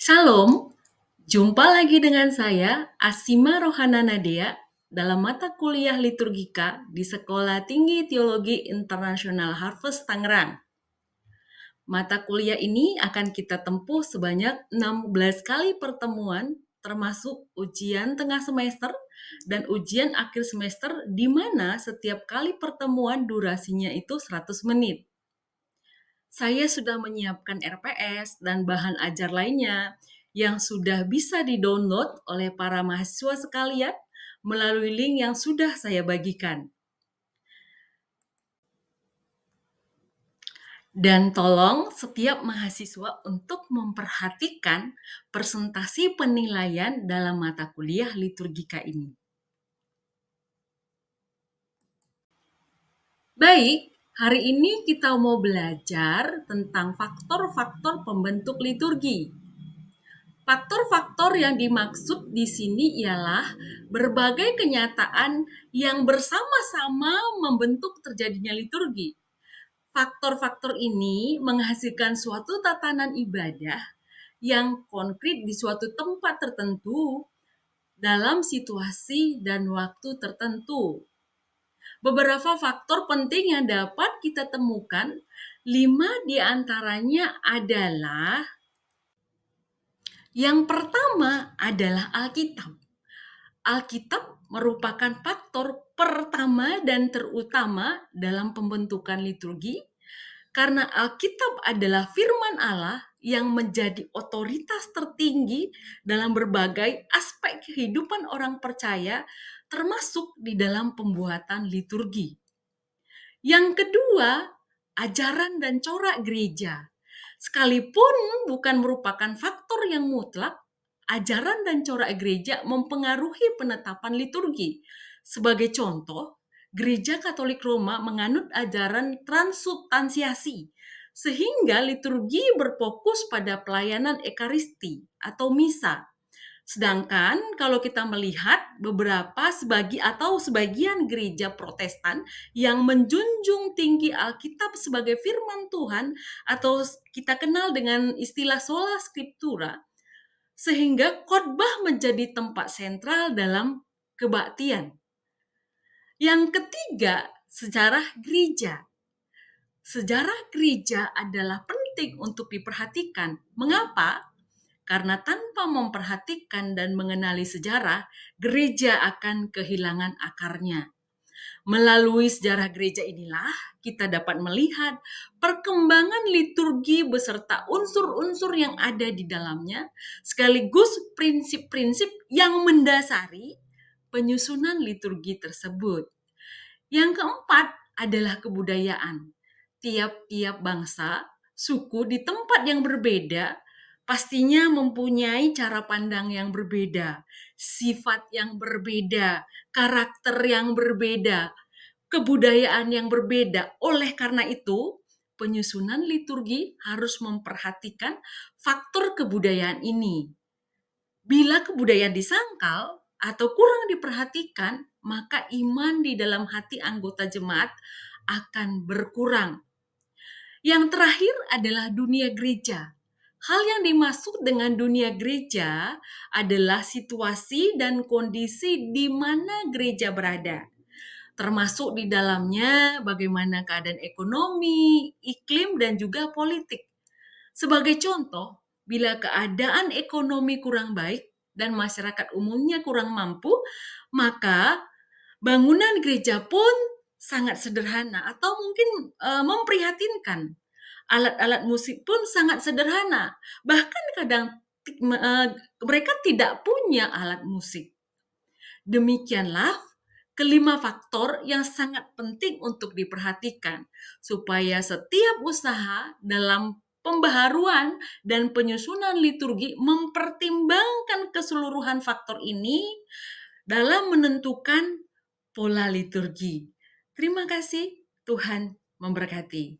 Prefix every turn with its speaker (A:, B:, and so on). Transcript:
A: Shalom, jumpa lagi dengan saya, Asima Rohana Nadia, dalam mata kuliah liturgika di Sekolah Tinggi Teologi Internasional Harvest Tangerang. Mata kuliah ini akan kita tempuh sebanyak 16 kali pertemuan, termasuk ujian tengah semester dan ujian akhir semester, di mana setiap kali pertemuan durasinya itu 100 menit. Saya sudah menyiapkan RPS dan bahan ajar lainnya yang sudah bisa di-download oleh para mahasiswa sekalian melalui link yang sudah saya bagikan. Dan tolong setiap mahasiswa untuk memperhatikan presentasi penilaian dalam mata kuliah liturgika ini. Baik, hari ini kita mau belajar tentang faktor-faktor pembentuk liturgi. Faktor-faktor yang dimaksud di sini ialah berbagai kenyataan yang bersama-sama membentuk terjadinya liturgi. Faktor-faktor ini menghasilkan suatu tatanan ibadah yang konkret di suatu tempat tertentu dalam situasi dan waktu tertentu. Beberapa faktor penting yang dapat kita temukan, 5 diantaranya adalah: yang pertama adalah Alkitab. Alkitab merupakan faktor pertama dan terutama dalam pembentukan liturgi, karena Alkitab adalah firman Allah yang menjadi otoritas tertinggi dalam berbagai aspek kehidupan orang percaya, termasuk di dalam pembuatan liturgi. Yang kedua, ajaran dan corak gereja. Sekalipun bukan merupakan faktor yang mutlak, ajaran dan corak gereja mempengaruhi penetapan liturgi. Sebagai contoh, Gereja Katolik Roma menganut ajaran transubstansiasi, sehingga liturgi berfokus pada pelayanan Ekaristi atau misa. Sedangkan kalau kita melihat sebagian gereja Protestan yang menjunjung tinggi Alkitab sebagai firman Tuhan, atau kita kenal dengan istilah sola scriptura, sehingga khotbah menjadi tempat sentral dalam kebaktian. Yang ketiga, sejarah gereja. Sejarah gereja adalah penting untuk diperhatikan. Mengapa? Karena tanpa memperhatikan dan mengenali sejarah, gereja akan kehilangan akarnya. Melalui sejarah gereja inilah kita dapat melihat perkembangan liturgi beserta unsur-unsur yang ada di dalamnya, sekaligus prinsip-prinsip yang mendasari penyusunan liturgi tersebut. Yang keempat adalah kebudayaan. Tiap-tiap bangsa, suku di tempat yang berbeda pastinya mempunyai cara pandang yang berbeda, sifat yang berbeda, karakter yang berbeda, kebudayaan yang berbeda. Oleh karena itu, penyusunan liturgi harus memperhatikan faktor kebudayaan ini. Bila kebudayaan disangkal atau kurang diperhatikan, maka iman di dalam hati anggota jemaat akan berkurang. Yang terakhir adalah dunia gereja. Hal yang dimaksud dengan dunia gereja adalah situasi dan kondisi di mana gereja berada, termasuk di dalamnya bagaimana keadaan ekonomi, iklim, dan juga politik. Sebagai contoh, bila keadaan ekonomi kurang baik dan masyarakat umumnya kurang mampu, maka bangunan gereja pun sangat sederhana atau mungkin memprihatinkan. Alat-alat musik pun sangat sederhana. Bahkan kadang mereka tidak punya alat musik. Demikianlah kelima faktor yang sangat penting untuk diperhatikan supaya setiap usaha dalam pembaharuan dan penyusunan liturgi mempertimbangkan keseluruhan faktor ini dalam menentukan pola liturgi. Terima kasih, Tuhan memberkati.